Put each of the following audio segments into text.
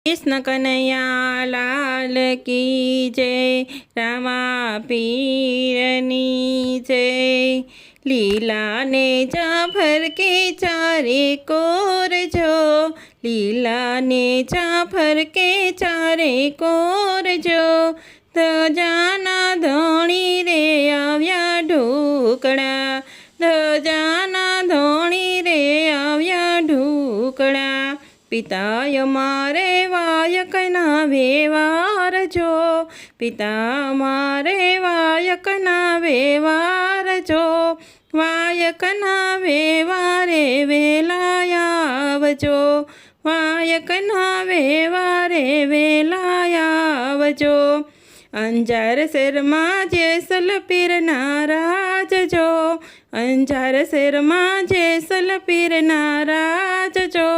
कृष्ण कन्हैया लाल की जय। रामा पीरनी जय। लीला ने जाफर के चारे कोर जो, लीला ने जाफर के चारे कोर जो। धजाना धोणी रे आव्या ढूकड़ा, धजाना धोणी रे आव्या ढूकड़ा। पिता मारे वायकना व्यवहार जो, पिता मारे वायकना व्यवहार जो। वायकना व्यवहारे वेलायावजो, वायकना व्यवहारे वेलायावजो। अंजार शर्मा जेसल पीर नाराज जो, अंजार शर्मा जेसल पीर नाराज जो।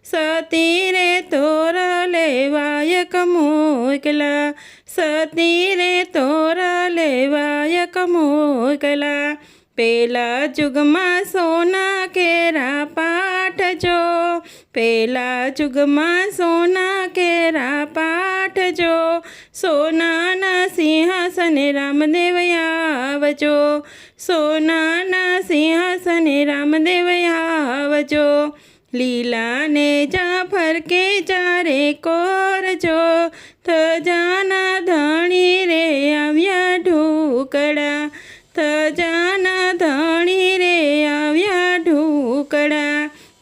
सती रे तोरा लेवायक मोकला, सती रे तोरा लेवायक मोकला। पेला जुगमा सोना केरा पाठ जो, पेला जुगमा सोना केरा पाठ जो। सोनाना सिंहासन रामदेव आवजो, सोनाना सिंहासन रामदेव आवजो। लीला ने जाफर के चारे कोर जो, धजाना धणी रे आव्या ढूकड़ा, धजाना धणी रे आव्या ढूकड़ा।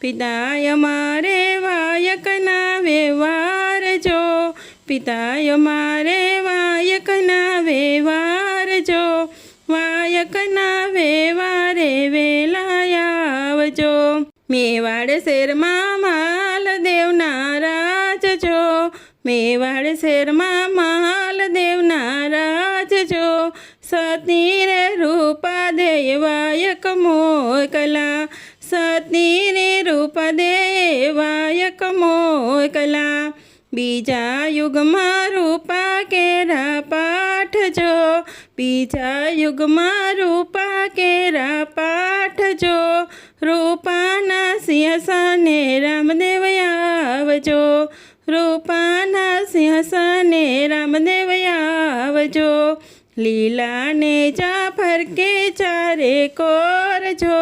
पिता मारे वायकना व्यवहार जो, पिता मारे वायकना व्यवहार जो। वायकना व्यवहारे वेलायावजो। मेवाड़ शर्मा महालदेव नाराज जो, मेवाड़ शर्मा महालदेव नाराज जो। सती रे रूपा दे वायक मोकला, सती रे रूपा दे वायक मोकला। बीजा युगमा रूपा केरा पाठ जो, बीजा युगमा रूपा केरा पाठ जो। रूपाना सिंहासने रामदेव आवजो, रूपाना सिंहासने रामदेव आवजो। लीला ने जाफर के चारे कोर जो,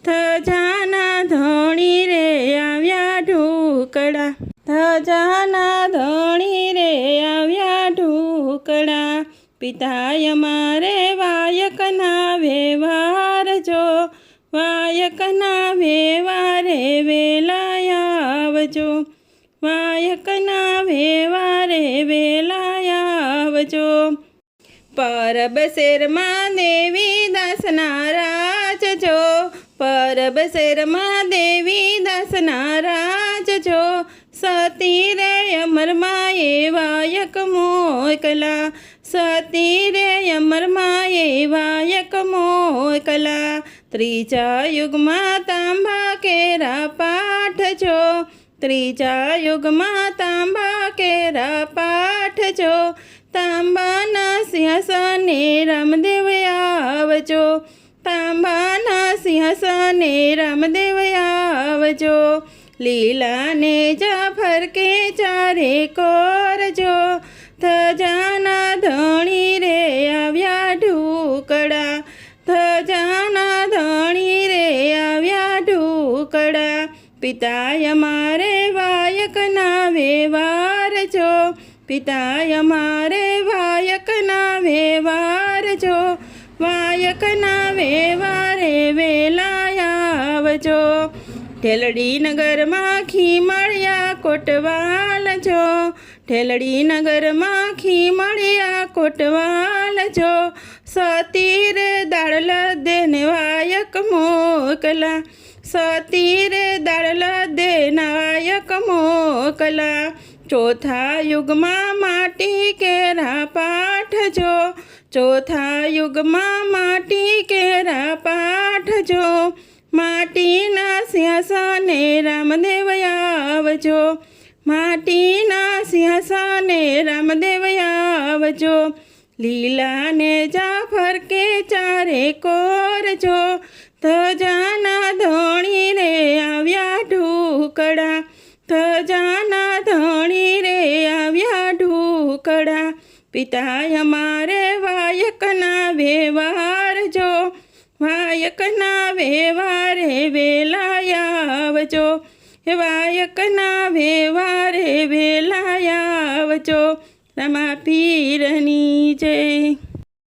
धजाना धोणी रे आव्या ढूकड़ा, धजाना धोणी रे आव्या ढूकड़ा। पिता मारे वायकना व्यवहार जो, वायकना व्यवहारे वेलायावजो, वायकना व्यवहारे वेलायावजो। परब शर्मा देवी दास नाराज जो, परब शर्मा देवी दास नाराज जो। सती रे अमर माये वायक मोकला, सती रे अमर माये वायक मोकला। त्रीजा युगमा तांबा केरा पाठ जो, त्रीजा युगमा तांबा केरा पाठ जो। तांबाना सिंहासने रामदेव आवजो, तांबाना सिंहासने रामदेव आवजो। लीला ने जाफर के चारे कोर जो, धजाना धणी रे आव्या ढूकड़ा, धजाना धणी रे आव्या ढूकड़ा। पिता मारे वायकना व्यवहार जो, पिता मारे वायकना व्यवहार जो। वायकना व्यवहारे वेलायावजो। ઠેલડી નગરમાં ખીમળિયા કોટવાલ જો, ઠેલડી નગરમાં ખીમળિયા કોટવાલ જો। સતી રે દાળ દેને વાયક મોકલા, સતી રે દાળ દેના વાયક મોકલા। ચોથા યુગમાં માટી કેરા પાઠ જો, ચોથા યુગમાં માટી કેરા પાઠ જો। माटीना सिंहासने रामदेव आवजो, माटीना सिंहासने रामदेव आवजो। लीला ने जाफर के चारे कोर जो, धजाना धोणी रे आव्या ढूकड़ा, धजाना धोणी रे ગોખડા પિતા અમારે વાયકના વ્યવહાર જો વાયકના વ્યવહારે વેલા આવજો વાયકના વ્યવહારે વેલા આવજો રમા પીરની જય।